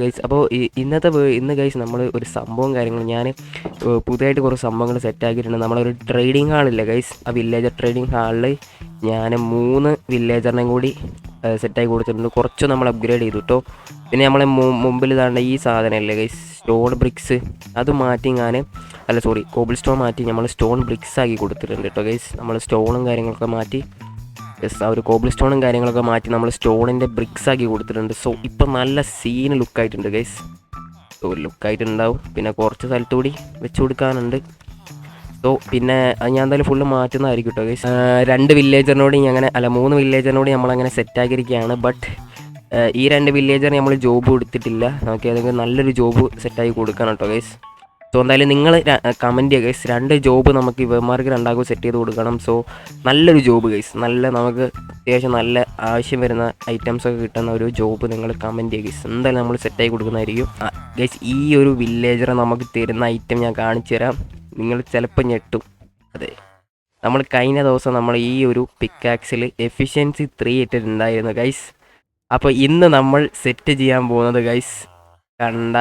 Guys അപ്പോൾ ഇന്ന് guys നമ്മൾ ഒരു സംഭവം കാര്യങ്ങളും ഞാൻ പുതിയതായിട്ട് കുറച്ച് സംഭവങ്ങൾ സെറ്റാക്കിയിട്ടുണ്ട്. നമ്മളൊരു ട്രേഡിംഗ് ഹാളില്ലേ ഗൈസ്, ആ വില്ലേജർ ട്രേഡിംഗ് ഹാളിൽ ഞാൻ 3 വില്ലേജറിനെയും കൂടി സെറ്റാക്കി കൊടുത്തിട്ടുണ്ട്. കുറച്ച് നമ്മൾ അപ്ഗ്രേഡ് ചെയ്തു കേട്ടോ. പിന്നെ നമ്മളെ മുമ്പിൽ ഇതാണ്ട് ഈ സാധനമല്ലേ ഗൈസ്, സ്റ്റോൺ ബ്രിക്സ്, അത് മാറ്റി കോബിൾ സ്റ്റോൺ മാറ്റി നമ്മൾ സ്റ്റോൺ ബ്രിക്സ് ആക്കി കൊടുത്തിട്ടുണ്ട് കേട്ടോ ഗൈസ്. നമ്മൾ സ്റ്റോണും കാര്യങ്ങളൊക്കെ മാറ്റി ആ ഒരു കോബിൾ സ്റ്റോണും കാര്യങ്ങളൊക്കെ മാറ്റി നമ്മൾ സ്റ്റോണിൻ്റെ ബ്രിക്സ് ആക്കി കൊടുത്തിട്ടുണ്ട്. സോ ഇപ്പം നല്ല സീന് ലുക്കായിട്ടുണ്ട് ഗൈസ്. സോ ലുക്കായിട്ടുണ്ടാവും. പിന്നെ കുറച്ച് സ്ഥലത്തുകൂടി വെച്ച് കൊടുക്കാനുണ്ട്. സോ പിന്നെ ഞാൻ എന്തായാലും ഫുള്ള് മാറ്റുന്നതായിരിക്കും കേട്ടോ ഗൈസ്. 2 വില്ലേജറിനോട് അങ്ങനെ 3 വില്ലേജറിനോട് നമ്മളങ്ങനെ സെറ്റാക്കിയിരിക്കുകയാണ്. ബട്ട് ഈ 2 വില്ലേജറിന് നമ്മൾ ജോബ് കൊടുത്തിട്ടില്ല. നമുക്ക് ഏതെങ്കിലും നല്ലൊരു ജോബ് സെറ്റാക്കി കൊടുക്കണം കേട്ടോ ഗൈസ്. സോ എന്തായാലും നിങ്ങൾ കമൻറ്റ് ചെയ്യുക ഗൈസ്, 2 ജോബ് നമുക്ക് ഇവന്മാർക്ക് 2 സെറ്റ് ചെയ്ത് കൊടുക്കണം. സോ നല്ലൊരു ജോബ് ഗൈസ്, നമുക്ക് അത്യാവശ്യം നല്ല ആവശ്യം വരുന്ന ഐറ്റംസൊക്കെ കിട്ടുന്ന ഒരു ജോബ് നിങ്ങൾ കമൻറ്റ് ചെയ്യുക ഗൈസ്. എന്തായാലും നമ്മൾ സെറ്റായി കൊടുക്കുന്നതായിരിക്കും ഗൈസ്. ഈ ഒരു വില്ലേജറെ നമുക്ക് തരുന്ന ഐറ്റം ഞാൻ കാണിച്ചു തരാം, നിങ്ങൾ ചിലപ്പോൾ ഞെട്ടും. അതെ, നമ്മൾ കഴിഞ്ഞ ദിവസം നമ്മൾ ഈ ഒരു പിക്കാക്സിൽ എഫിഷ്യൻസി 3 ഇട്ടിട്ടുണ്ടായിരുന്നു ഗൈസ്. അപ്പോൾ ഇന്ന് നമ്മൾ സെറ്റ് ചെയ്യാൻ പോകുന്നത് ഗൈസ് കണ്ട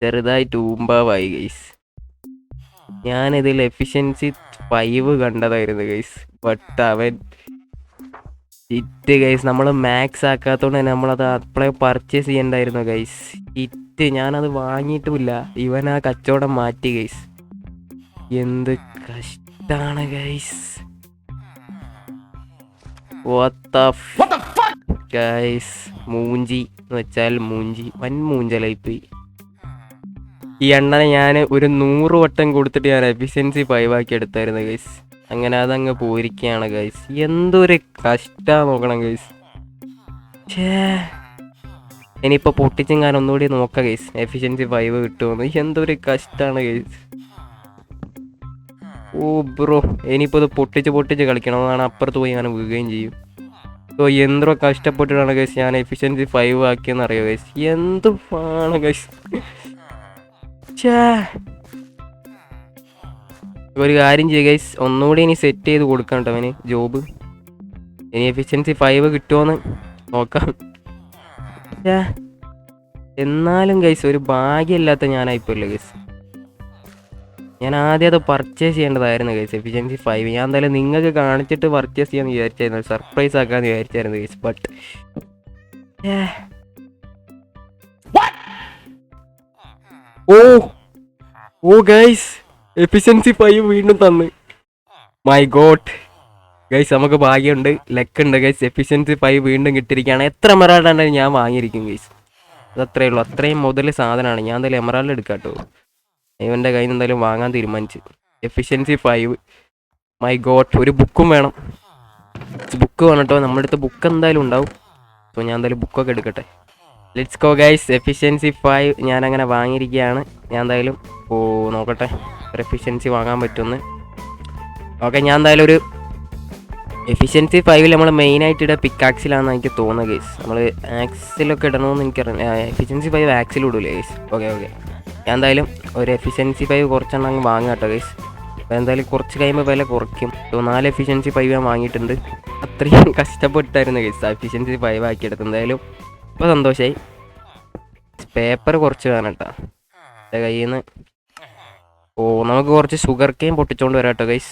ചെറുതായിട്ട് ഊമ്പാവായി ഗൈസ്. ഞാനിതിൽ എഫിഷ്യൻസി 5 കണ്ടതായിരുന്നു ഗൈസ്. ബട്ട് അവൻ ഇറ്റ് ഗൈസ്, നമ്മൾ മാക്സ് ആക്കാത്തതുകൊണ്ട് തന്നെ നമ്മളത് അപ്പോഴേ പർച്ചേസ് ചെയ്യണ്ടായിരുന്നു ഗൈസ്. ഇറ്റ് ഞാനത് വാങ്ങിയിട്ടുമില്ല, ഇവൻ ആ കച്ചവടം മാറ്റി ഗൈസ്. എന്ത് കഷ്ടാണ് ഗൈസ്. ഗൈസ് മൂഞ്ചി എന്ന് വെച്ചാൽ മൂഞ്ചി, വൻ മൂഞ്ചലായിപ്പോയി. ഈ എണ്ണനെ ഞാൻ ഒരു 100 വട്ടം കൊടുത്തിട്ട് ഞാൻ എഫിഷ്യൻസി 5 ആക്കി എടുത്തായിരുന്നു ഗൈസ്. അങ്ങനെ അതങ്ങ് പോയിരിക്കുകയാണ് ഗൈസ്. എന്തൊരു കഷ്ടാ നോക്കണം ഗൈസ്. ഇനിയിപ്പോൾ പൊട്ടിച്ചും ഞാൻ ഒന്നുകൂടി നോക്കാം ഗൈസ്, എഫിഷ്യൻസി 5 കിട്ടുമെന്ന്. എന്തൊരു കഷ്ടാണ് ഗൈസ്. ഓ ബ്രോ, ഇനിയിപ്പോൾ ഇത് പൊട്ടിച്ച് കളിക്കണം, അതാണ് അപ്പുറത്ത് പോയി ഞാൻ വീഴുകയും ചെയ്യും. സോ എന്തോ കഷ്ടപ്പെട്ടിട്ടാണ് ഗൈസ് ഞാൻ എഫിഷ്യൻസി 5 ആക്കിയെന്ന് അറിയോ ഗൈസ്. എന്ത് ആണ് ഗൈസ്. ഒരു കാര്യം ചെയ്യുക ഗൈസ്, ഒന്നുകൂടി ഇനി സെറ്റ് ചെയ്ത് കൊടുക്കാം കേട്ടോ അവന് ജോബ്. ഇനി എഫിഷ്യൻസി 5 കിട്ടുമോയെന്ന് നോക്കാം. എന്നാലും ഗൈസ് ഒരു ഭാഗ്യമില്ലാത്ത ഞാനായിപ്പോയില്ലേ ഗൈസ്. ഞാൻ ആദ്യം അത് പർച്ചേസ് ചെയ്യേണ്ടതായിരുന്നു ഗൈസ്, എഫിഷ്യൻസി 5. ഞാൻ എന്തായാലും നിങ്ങൾക്ക് കാണിച്ചിട്ട് പർച്ചേസ് ചെയ്യാമെന്ന് വിചാരിച്ചായിരുന്നു, സർപ്രൈസ് ആക്കാമെന്ന് വിചാരിച്ചായിരുന്നു guys. But oh guys, efficiency 5 വീണ്ടും തന്ന്. മൈ ഗോഡ് ഗൈസ്, നമുക്ക് ഭാഗ്യമുണ്ട്, ലക്കുണ്ട് ഗൈസ്. എഫിഷ്യൻസി 5 വീണ്ടും കിട്ടിയിരിക്കുകയാണ്. എത്ര എമറാൾഡ് ഞാൻ വാങ്ങിയിരിക്കും ഗൈസ്, അതത്രയേ ഉള്ളൂ. അത്രയും മുതൽ സാധനമാണ്. ഞാൻ എന്തായാലും എമറാൾഡ് എടുക്കാം കേട്ടോ. ഇവൻ്റെ കയ്യിൽ നിന്ന് എന്തായാലും വാങ്ങാൻ തീരുമാനിച്ചു. Efficiency 5, my God. ഒരു ബുക്കും വേണം, ബുക്ക് വേണം കേട്ടോ. നമ്മുടെ അടുത്ത് ബുക്ക് എന്തായാലും ഉണ്ടാവും. സോ ഞാൻ എന്തായാലും ബുക്കൊക്കെ എടുക്കട്ടെ. Let's go guys. എഫിഷ്യൻസി 5 ഞാൻ അങ്ങനെ വാങ്ങിയിരിക്കുകയാണ്. ഞാൻ എന്തായാലും നോക്കട്ടെ എഫിഷ്യൻസി വാങ്ങാൻ പറ്റുമെന്ന്. ഓക്കെ, ഞാൻ എന്തായാലും ഒരു എഫിഷ്യൻസി 5 നമ്മൾ മെയിനായിട്ട് ഇടുക പിക്കാക്സിലാണെന്ന് എനിക്ക് തോന്നുന്നത് ഗൈസ്. നമ്മൾ ആക്സിലൊക്കെ ഇടണമെന്ന് എനിക്കറിയാം. എഫിഷ്യൻസി 5 ആക്സിൽ ഇടൂലേ ഗൈസ്. ഓക്കെ, ഞാൻ എന്തായാലും ഒരു എഫിഷ്യൻസി 5 കുറച്ചെണ്ണം അങ്ങ് വാങ്ങാം കേട്ടോ ഗൈസ്. അപ്പോൾ എന്തായാലും കുറച്ച് കഴിയുമ്പോൾ വില കുറയ്ക്കും. 4 എഫിഷ്യൻസി 5 ഞാൻ വാങ്ങിയിട്ടുണ്ട്. അത്രയും കഷ്ടപ്പെട്ടായിരുന്നു ഗൈസ് എഫിഷ്യൻസി 5 ആക്കിയെടുത്ത്. എന്തായാലും ഇപ്പോൾ സന്തോഷമായി. പേപ്പർ കുറച്ച് വേണം കേട്ടോ എൻ്റെ കയ്യിൽ നിന്ന്. നമുക്ക് കുറച്ച് ഷുഗർ കെയിൻ പൊട്ടിച്ചോണ്ട് വരാം കേട്ടോ ഗൈസ്.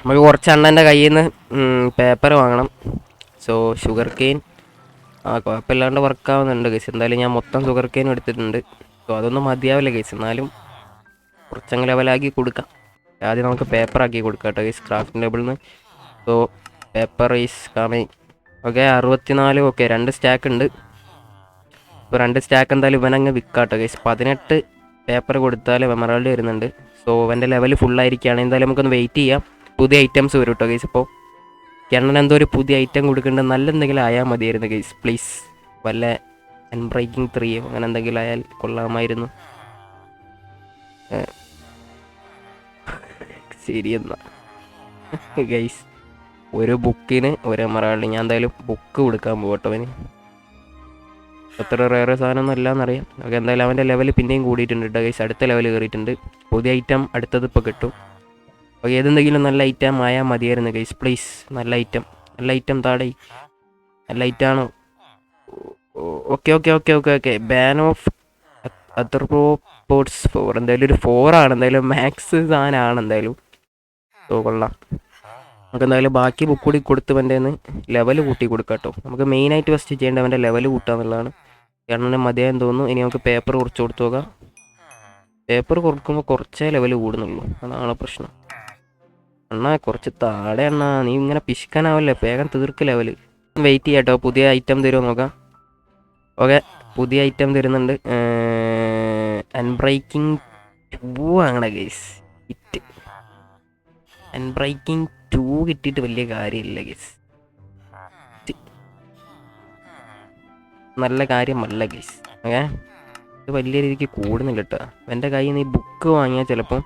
നമുക്ക് കുറച്ച് അണ്ണൻ്റെ കയ്യിൽ നിന്ന് പേപ്പർ വാങ്ങണം. സോ ഷുഗർ കെയിൻ കുഴപ്പമില്ലാണ്ട് വർക്കാവുന്നുണ്ട് ഗൈസ്. എന്തായാലും ഞാൻ മൊത്തം ഷുഗർ കെയിൻ എടുത്തിട്ടുണ്ട്. സോ അതൊന്നും മതിയാവില്ല ഗൈസ്, എന്നാലും കുറച്ചങ്ങ് ലെവലാക്കി കൊടുക്കാം. ആദ്യം നമുക്ക് പേപ്പർ ആക്കി കൊടുക്കാം കേട്ടോ ഗൈസ്, ക്രാഫ്റ്റിംഗ് ടേബിളിൽ നിന്ന്. So paper is coming. Okay, 64. Okay, 2 stack ഉണ്ട്. ഇപ്പോൾ 2 സ്റ്റാക്ക് എന്തായാലും ഇവനങ്ങ് വിൽക്കാട്ടോ ഗൈസ്. 18 പേപ്പർ കൊടുത്താൽ എമറാൾഡ് വരുന്നുണ്ട്. സോ അവൻ്റെ ലെവൽ ഫുള്ളായിരിക്കുകയാണ്. എന്തായാലും നമുക്കൊന്ന് വെയിറ്റ് ചെയ്യാം, പുതിയ ഐറ്റംസ് വരും കേട്ടോ ഗൈസ്. ഇപ്പോൾ കിണൻ എന്തോ ഒരു പുതിയ ഐറ്റം കൊടുക്കേണ്ടത്, നല്ല എന്തെങ്കിലും ആയാൽ മതിയായിരുന്നു ഗൈസ് പ്ലീസ്. വല്ല അൺബ്രേക്കിംഗ് 3 അങ്ങനെ എന്തെങ്കിലും ആയാൽ കൊള്ളാമായിരുന്നു. ശരി എന്നാ ഗൈസ്. ഒരു ബുക്കിന് ഒരു എമറാൾഡ്. ഞാൻ എന്തായാലും ബുക്ക് കൊടുക്കാൻ പോകട്ടോ അവന്. എത്ര റേറെ സാധനമൊന്നും അല്ലാന്നറിയാം. ഓക്കെ, എന്തായാലും അവൻ്റെ ലെവൽ പിന്നെയും കൂടിയിട്ടുണ്ട് കേട്ടോ ഗൈസ്. അടുത്ത ലെവൽ കയറിയിട്ടുണ്ട്. പുതിയ ഐറ്റം അടുത്തത് ഇപ്പോൾ കിട്ടും. ഓക്കെ, ഏതെന്തെങ്കിലും നല്ല ഐറ്റം ആയാൽ മതിയായിരുന്നു ഗൈസ്, പ്ലീസ്. നല്ല ഐറ്റം താടേ. നല്ല ഐറ്റാണോ? Okay okay okay okay okay. Bane of arthropods 4. എന്തായാലും ഒരു 4 ആണ്. എന്തായാലും മാക്സ് സാധനമാണ് എന്തായാലും. ഓ കൊള്ളാം. നമുക്ക് എന്തായാലും ബാക്കി ബുക്ക് കൂടി കൊടുത്ത് അവൻ്റെ ലെവൽ കൂട്ടി കൊടുക്കാം കേട്ടോ. നമുക്ക് മെയിനായിട്ട് ഫസ്റ്റ് ചെയ്യേണ്ടത് അവൻ്റെ ലെവൽ കൂട്ടുക എന്നുള്ളതാണ്. കാരണം മതിയായെന്ന് തോന്നുന്നു. ഇനി നമുക്ക് പേപ്പർ കുറച്ച് കൊടുത്തു നോക്കാം. പേപ്പർ കൊടുക്കുമ്പോൾ കുറച്ചേ ലെവൽ കൂടുന്നുള്ളൂ, അതാണ് പ്രശ്നം. അണ്ണാ കുറച്ച് താഴെ അണ്ണാ, നീ ഇങ്ങനെ പിശുക്കാനാവല്ലേ, വേഗം തീർക്ക് ലെവൽ. വെയിറ്റ് ചെയ്യാം കേട്ടോ, പുതിയ ഐറ്റം തരുമോ നോക്കാം. ഓക്കെ, പുതിയ ഐറ്റം തരുന്നുണ്ട്. അൺബ്രേക്കിംഗ് 2 ആണ് ഗൈസ്. ഹിറ്റ് അൺബ്രേക്കിംഗ് 2 കിട്ടിയിട്ട് വലിയ കാര്യമില്ല ഗൈസ്. നല്ല കാര്യമല്ല ഗൈസ്. ഓക്കെ, ഇത് വലിയ രീതിക്ക് കൂടുന്നില്ല കേട്ടോ. എൻ്റെ കയ്യിൽ നിന്ന് ഈ ബുക്ക് വാങ്ങിയാൽ ചിലപ്പം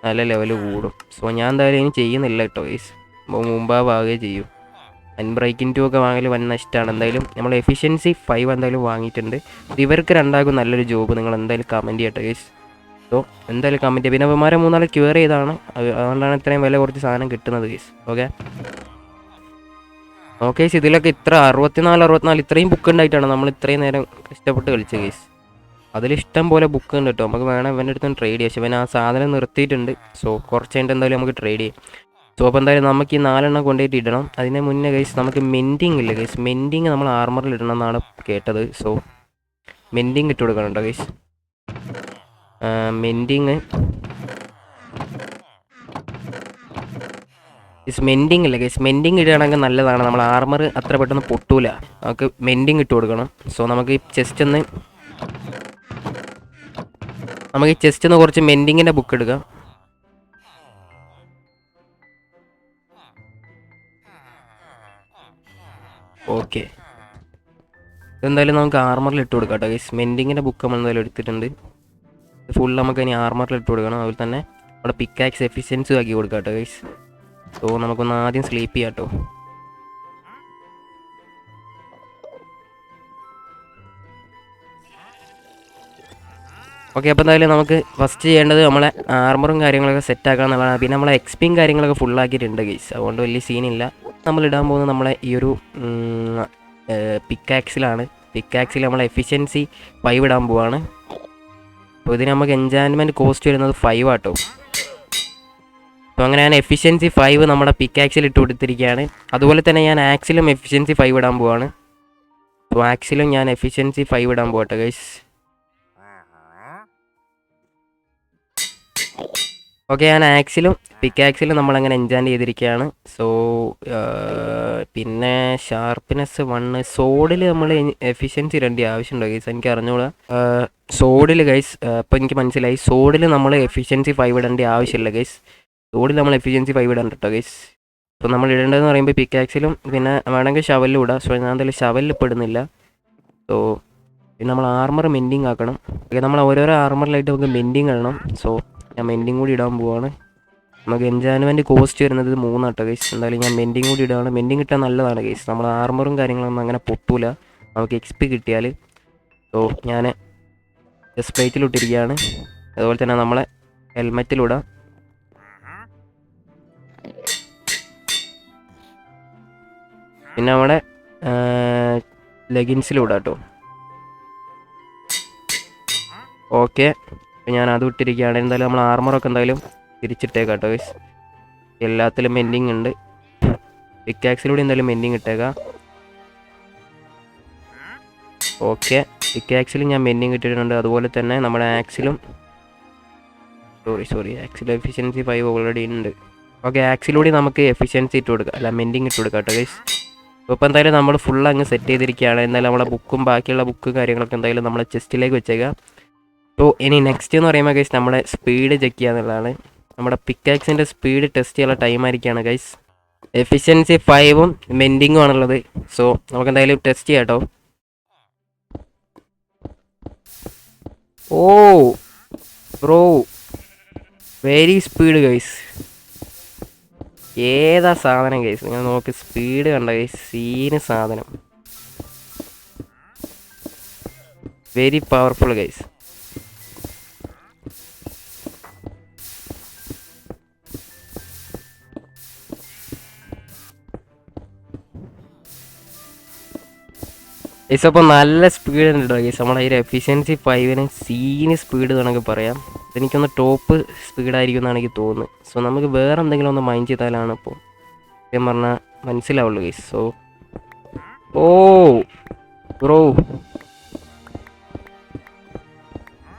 നല്ല ലെവൽ കൂടും. സോ ഞാൻ എന്തായാലും ഇനി ചെയ്യുന്നില്ല കേട്ടോ ഗൈസ്. മുമ്പാവുകയെ ചെയ്യും. അൺബ്രേക്കിംഗ് 2 ഒക്കെ വാങ്ങൽ വൻ നഷ്ടമാണ്. എന്തായാലും നമ്മൾ എഫിഷ്യൻസി 5 എന്തായാലും വാങ്ങിയിട്ടുണ്ട്. ഇവർക്ക് രണ്ടാകും നല്ലൊരു ജോബ്. നിങ്ങൾ എന്തായാലും കമൻറ്റ് ചെയ്യട്ടെ ഗൈസ്. സോ എന്തായാലും കമൻറ്റ് ചെയ്യുക. പിന്നെ അവന്മാരെ 3 ക്യൂർ ചെയ്താണ്, അതുകൊണ്ടാണ് ഇത്രയും വില കുറച്ച് സാധനം കിട്ടുന്നത് ഗൈസ്. ഓക്കെ ഓക്കെ, ഇതിലൊക്കെ ഇത്ര 64 ഇത്രയും ബുക്ക് ഉണ്ടായിട്ടാണ് നമ്മൾ ഇത്രയും നേരം കഷ്ടപ്പെട്ട് കളിച്ചത് ഗൈസ്. അതിലിഷ്ടം പോലെ ബുക്ക് ഉണ്ട് കേട്ടോ. നമുക്ക് വേണം ഇവൻ്റെ അടുത്ത് ട്രേഡ് ചെയ്യാം. പക്ഷേ ഇവൻ ആ സാധനം നിർത്തിയിട്ടുണ്ട്. സോ കുറച്ച് കഴിഞ്ഞിട്ട് എന്തായാലും നമുക്ക് ട്രേഡ് ചെയ്യാം. സോ അപ്പോൾ എന്തായാലും നമുക്ക് ഈ 4 കൊണ്ടുപോയിട്ട് ഇടണം. അതിന് മുന്നേ ഗൈസ് നമുക്ക് മെൻഡിങ് ഇല്ല ഗൈസ്. മെൻഡിങ് നമ്മൾ ആർമറിൽ ഇടണം എന്നാണ് കേട്ടത്. സോ മെൻഡിങ് ഇട്ട് കൊടുക്കണം കേട്ടോ ഗൈസ്. മെൻഡിങ് മെൻഡിങ് ഇല്ല ഗൈസ്. മെൻഡിങ് ഇടുകയാണെങ്കിൽ നല്ലതാണ്. നമ്മൾ ആർമർ അത്ര പെട്ടെന്ന് പൊട്ടൂല. നമുക്ക് മെൻഡിങ് ഇട്ട് കൊടുക്കണം. സോ നമുക്ക് ഈ ചെസ്റ്റ് ഒന്ന് കുറച്ച് മെൻഡിങ്ങിൻ്റെ ബുക്ക് എടുക്കാം. ഓക്കെ, എന്തായാലും നമുക്ക് ആർമറിൽ ഇട്ട് കൊടുക്കാം കേട്ടോ ഗൈസ്. മെൻഡിങ്ങിൻ്റെ ബുക്ക് നമ്മൾ എന്തായാലും എടുത്തിട്ടുണ്ട്. ഫുൾ നമുക്ക് ഇനി ആർമറിൽ ഇട്ട് കൊടുക്കണം. അതുപോലെ തന്നെ നമ്മുടെ പിക്കാക്സ് എഫിഷ്യൻസി ആക്കി കൊടുക്കാം കേട്ടോ ഗൈസ്. സോ നമുക്കൊന്ന് ആദ്യം സ്ലീപ്പ് ചെയ്യാം കേട്ടോ. ഓക്കെ, അപ്പോൾ എന്തായാലും നമുക്ക് ഫസ്റ്റ് ചെയ്യേണ്ടത് നമ്മളെ ആർമറും കാര്യങ്ങളൊക്കെ സെറ്റ് ആക്കുക എന്നുള്ളതാണ്. പിന്നെ നമ്മളെ എക്സ്പിയും കാര്യങ്ങളൊക്കെ ഫുള്ളാക്കിയിട്ടുണ്ട് ഗൈസ്. അതുകൊണ്ട് വലിയ സീനില്ല. നമ്മൾ ഇടാൻ പോകുന്നത് നമ്മളെ ഈ ഒരു പിക്കാക്സിലാണ്. പിക്കാക്സിൽ നമ്മൾ എഫിഷ്യൻസി 5 ഇടാൻ പോവാണ്. അപ്പോൾ ഇതിന് നമുക്ക് എൻചാൻമെൻറ്റ് കോസ്റ്റ് വരുന്നത് 5 ആട്ടോ. അപ്പോൾ അങ്ങനെ ഞാൻ എഫിഷ്യൻസി 5 നമ്മുടെ പിക്കാക്സിൽ ഇട്ട് കൊടുത്തിരിക്കുകയാണ്. അതുപോലെ തന്നെ ഞാൻ ആക്സിലും എഫിഷ്യൻസി 5 ഇടാൻ പോവാണ്. അപ്പോൾ ആക്സിലും ഞാൻ എഫിഷ്യൻസി 5 ഇടാൻ പോകട്ടെ ഗൈസ്. ഓക്കെ, ഞാൻ ആക്സിലും പിക്കാക്സിലും നമ്മളങ്ങനെ എൻജാൻ ചെയ്തിരിക്കുകയാണ്. സോ പിന്നെ ഷാർപ്പ്നെസ് 1. സോഡിൽ നമ്മൾ എഫിഷ്യൻസി 2 ആവശ്യമുണ്ടോ ഗൈസ്? എനിക്ക് അറിഞ്ഞൂടാ. സോഡിൽ ഗൈസ് അപ്പോൾ എനിക്ക് മനസ്സിലായി. സോഡിൽ നമ്മൾ എഫിഷ്യൻസി 5 ഇടേണ്ട ആവശ്യമില്ല ഗൈസ്. സോഡിൽ നമ്മൾ എഫിഷ്യൻസി 5 ഇടാൻ കേട്ടോ ഗൈസ്. അപ്പോൾ നമ്മൾ ഇടേണ്ടതെന്ന് പറയുമ്പോൾ പിക്കാക്സിലും പിന്നെ വേണമെങ്കിൽ ഷവലിലും ഇടാം. സോ ഞാൻ എന്തായാലും ഷവലിൽ ഇപ്പോൾ ഇടുന്നില്ല. സോ പിന്നെ നമ്മൾ ആർമർ മെൻഡിങ് ആക്കണം. നമ്മൾ ഓരോരോ ആർമറിലായിട്ട് നമുക്ക് മെൻഡിങ് ഇടണം. സോ ഞാൻ മെൻഡിങ് കൂടി ഇടാൻ പോവാണ്. നമുക്ക് എൻജാൻമെൻറ്റ് കോസ്റ്റ് വരുന്നത് 3 ആട്ടോ ഗൈസ്. എന്തായാലും ഞാൻ മെൻഡിങ് കൂടി ഇടുകയാണ്. മെൻഡിങ് ഇട്ടാൽ നല്ലതാണ് ഗൈസ്. നമ്മൾ ആർമറും കാര്യങ്ങളൊന്നും അങ്ങനെ പൊട്ടൂല നമുക്ക് എക്സ്പി കിട്ടിയാൽ. സോ ഞാൻ ചെസ്റ്റ് പ്ലേറ്റിലിട്ടിരിക്കുകയാണ്. അതുപോലെ തന്നെ നമ്മളെ ഹെൽമെറ്റിലിടാം. പിന്നെ നമ്മുടെ ലെഗിൻസിലിടാം കേട്ടോ. ഓക്കെ, ഞാൻ അത് ഇട്ടിരിക്കുകയാണ്. എന്തായാലും നമ്മൾ ആർമറൊക്കെ എന്തായാലും തിരിച്ചിട്ടേക്കാം കേട്ടോ ഗൈസ്. എല്ലാത്തിലും മെൻഡിങ് ഉണ്ട്. പിക്കാക്സിലൂടെ എന്തായാലും മെൻഡിങ് ഇട്ടേക്കാം. ഓക്കെ, പിക്കാക്സിലും ഞാൻ മെൻഡിങ് ഇട്ടിട്ടുണ്ട്. അതുപോലെ തന്നെ നമ്മുടെ ആക്സിലും ആക്സിൽ എഫിഷ്യൻസി 5 ഓൾറെഡി ഉണ്ട്. ഓക്കെ, ആക്സിലൂടെ നമുക്ക് എഫിഷ്യൻസി ഇട്ട് കൊടുക്കാം, അല്ല മെൻഡിങ് ഇട്ട് കൊടുക്കാം കേട്ടോ ഗൈസ്. ഇപ്പോൾ എന്തായാലും നമ്മൾ ഫുൾ അങ്ങ് സെറ്റ് ചെയ്തിരിക്കുകയാണ്. എന്തായാലും നമ്മളെ ബുക്കും ബാക്കിയുള്ള ബുക്കും കാര്യങ്ങളൊക്കെ എന്തായാലും നമ്മളെ ചെസ്റ്റിലേക്ക് വെച്ചേക്കാം. അപ്പോൾ ഇനി നെക്സ്റ്റ് എന്ന് പറയുമ്പോൾ ഗൈസ് നമ്മുടെ സ്പീഡ് ചെക്ക് ചെയ്യുക എന്നുള്ളതാണ്. നമ്മുടെ പിക്കാക്സിൻ്റെ സ്പീഡ് ടെസ്റ്റ് ചെയ്യാനുള്ള ടൈം ആയിരിക്കുകയാണ് ഗൈസ്. എഫിഷ്യൻസി 5 മെൻഡിങ്ങും ആണുള്ളത്. സോ നമുക്ക് എന്തായാലും ടെസ്റ്റ് ചെയ്യാം കേട്ടോ. ഓ ബ്രോ, വെരി സ്പീഡ് ഗൈസ്. ഏതാ സാധനം ഗൈസ്, നിങ്ങൾ നോക്ക് സ്പീഡ് കണ്ട ഗൈസ്, സീന് സാധനം, വെരി പവർഫുൾ ഗൈസ്. ഗൈസ് അപ്പോൾ നല്ല സ്പീഡ് ഉണ്ട് കേട്ടോ ഗൈസ്. നമ്മളെ ഈ ഒരു എഫിഷ്യൻസി 5 സീന് സ്പീഡ് വേണമെങ്കിൽ പറയാം. ഇതെനിക്കൊന്ന് ടോപ്പ് സ്പീഡായിരിക്കും എന്നാണ് എനിക്ക് തോന്നുന്നത്. സോ നമുക്ക് വേറെ എന്തെങ്കിലും ഒന്ന് മൈൻഡ് ചെയ്താലാണ് ഇപ്പോൾ സത്യം പറഞ്ഞാൽ മനസ്സിലാവുള്ളൂ ഗൈസ്. സോ ഓ ബ്രോ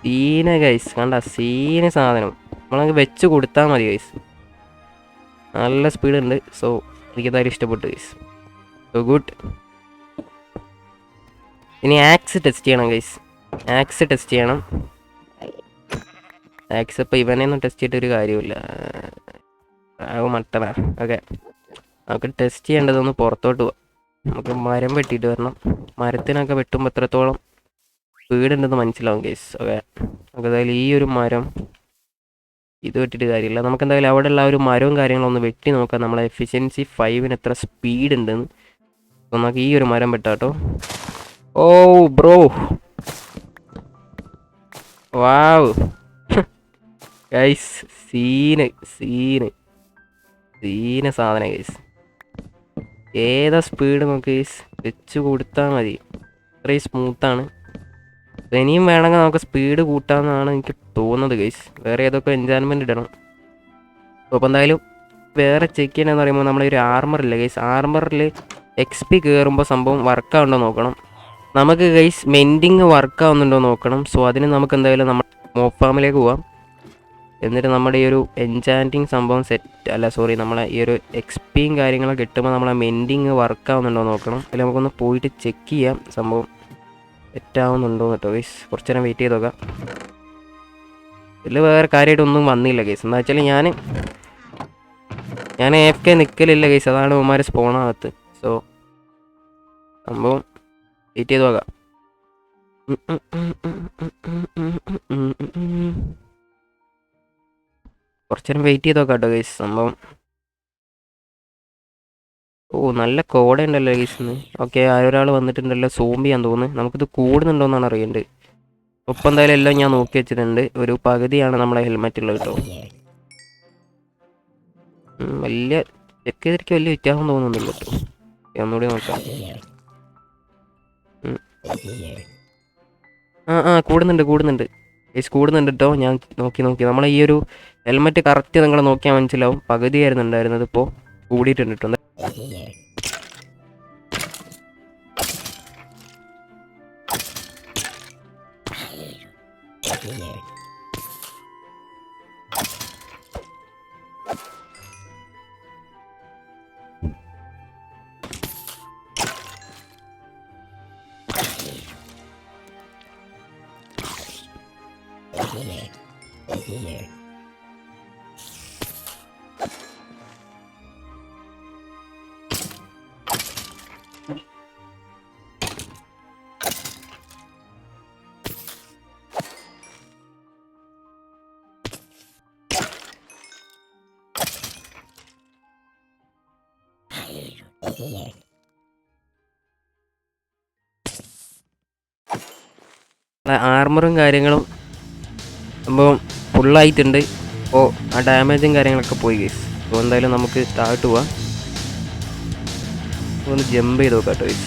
സീന ഗൈസ്, കണ്ട സീന് സാധനം, നമ്മളങ്ങ് വെച്ച് കൊടുത്താൽ മതി ഗൈസ്. നല്ല സ്പീഡ് ഉണ്ട്. സോ എനിക്കെന്തായാലും ഇഷ്ടപ്പെട്ടു ഗൈസ്. So good. ഇനി ആക്സ് ടെസ്റ്റ് ചെയ്യണം ഗൈസ്, ആക്സ് ടെസ്റ്റ് ചെയ്യണം. ആക്സ് ഇപ്പോൾ ഇവനെയൊന്നും ടെസ്റ്റ് ചെയ്തിട്ട് ഒരു കാര്യമില്ല, മട്ടനാ. ഓക്കെ, നമുക്ക് ടെസ്റ്റ് ചെയ്യേണ്ടതൊന്ന് പുറത്തോട്ട് പോവാം. നമുക്ക് മരം വെട്ടിയിട്ട് വരണം. മരത്തിനൊക്കെ വെട്ടുമ്പോൾ എത്രത്തോളം സ്പീഡ് ഉണ്ടെന്ന് മനസ്സിലാവും ഗൈസ്. ഓക്കെ, നമുക്ക് എന്തായാലും ഈ ഒരു മരം ഇത് വെട്ടിയിട്ട് കാര്യമില്ല. നമുക്ക് എന്തായാലും അവിടെയുള്ള ആ ഒരു മരവും കാര്യങ്ങളൊന്ന് വെട്ടി നോക്കാം, നമ്മളെ എഫിഷ്യൻസി 5 എത്ര സ്പീഡ് ഉണ്ടെന്ന്. അപ്പോൾ നമുക്ക് ഈ ഒരു മരം വെട്ടാട്ടോ. Oh bro, wow guys, scene scene scene സാധനം ഗൈസ്. ഏതാ സ്പീഡ് നോക്ക് ഗൈസ്, വെച്ച് കൊടുത്താൽ മതി, ഇത്രയും സ്മൂത്താണ്. ഇനിയും വേണമെങ്കിൽ നമുക്ക് സ്പീഡ് കൂട്ടാമെന്നാണ് എനിക്ക് തോന്നുന്നത് ഗൈസ്. വേറെ ഏതൊക്കെ എൻജാൻമെൻറ്റ് ഇടണം. അപ്പോൾ എന്തായാലും വേറെ ചെക്ക് ചെയ്യണമെന്ന് പറയുമ്പോൾ നമ്മളെ ഒരു ആർമറില്ല ഗൈസ്, ആർമറിൽ XP കയറുമ്പോൾ സംഭവം വർക്കാവുണ്ടോ നോക്കണം. നമുക്ക് ഗൈസ് മെൻഡിങ് വർക്കാവുന്നുണ്ടോ നോക്കണം. സോ അതിന് നമുക്ക് എന്തായാലും നമ്മൾ മോപ്പ് ഫാമിലേക്ക് പോവാം. എന്നിട്ട് നമ്മുടെ ഈ ഒരു എൻചാൻറ്റിങ് സംഭവം നമ്മളെ ഈ ഒരു XPയും കാര്യങ്ങളൊക്കെ കിട്ടുമ്പോൾ നമ്മളെ മെൻഡിങ് വർക്കാവുന്നുണ്ടോ നോക്കണം. അതിൽ നമുക്കൊന്ന് പോയിട്ട് ചെക്ക് ചെയ്യാം സംഭവം സെറ്റാവുന്നുണ്ടോ കേട്ടോ ഗൈസ്. കുറച്ച് നേരം വെയിറ്റ് ചെയ്ത് നോക്കാം. ഇതിൽ വേറെ കാര്യമായിട്ടൊന്നും വന്നില്ല ഗൈസ്. എന്താ വെച്ചാൽ ഞാൻ AFK നിൽക്കലില്ല ഗൈസ്, അതാണ് ഇവന്മാർ സ്പോണാകത്ത്. സോ സംഭവം വെയിറ്റ് ചെയ്ത് നോക്കാം. കുറച്ച് നേരം വെയിറ്റ് ചെയ്ത് നോക്കാം കേട്ടോ ഗൈസ്. സംഭവം ഓ നല്ല കോട ഉണ്ടല്ലോ ഗൈസിന്ന്. ഓക്കെ, ആരൊരാൾ വന്നിട്ടുണ്ടല്ലോ, സോംബിയാന്ന് തോന്നുന്നു. നമുക്കിത് കൂടുന്നുണ്ടോയെന്നാണ് അറിയേണ്ടത്. ഒപ്പം എന്തായാലും എല്ലാം ഞാൻ നോക്കി വെച്ചിട്ടുണ്ട്. ഒരു പകുതിയാണ് നമ്മളെ ഹെൽമെറ്റ് ഉള്ളത് കേട്ടോ. വലിയ ചെക്ക് ചെയ്തിരിക്കും, വലിയ വ്യത്യാസം തോന്നുന്നില്ല കേട്ടോ. ഒന്നുകൂടി നോക്കാം. കൂടുന്നുണ്ട് ഗൈസ്, കൂടുന്നുണ്ട് കേട്ടോ. ഞാൻ നോക്കി നമ്മളെ ഈ ഒരു ഹെൽമെറ്റ് കറക്റ്റ് നിങ്ങൾ നോക്കിയാൽ മനസ്സിലാവും. പകുതിയായിരുന്നു ഉണ്ടായിരുന്നത്, ഇപ്പോൾ കൂടിയിട്ടുണ്ട് കേട്ടോ. ആർമറും കാര്യങ്ങളും സംഭവം ഫുള്ളായിട്ടുണ്ട്. അപ്പോൾ ആ ഡാമേജും കാര്യങ്ങളൊക്കെ പോയി ഗൈസ്. അപ്പോൾ എന്തായാലും നമുക്ക് താഴോട്ട് പോവാം. ഒന്ന് ജമ്പ് ചെയ്ത് നോക്കാം കേട്ടോ ഗൈസ്.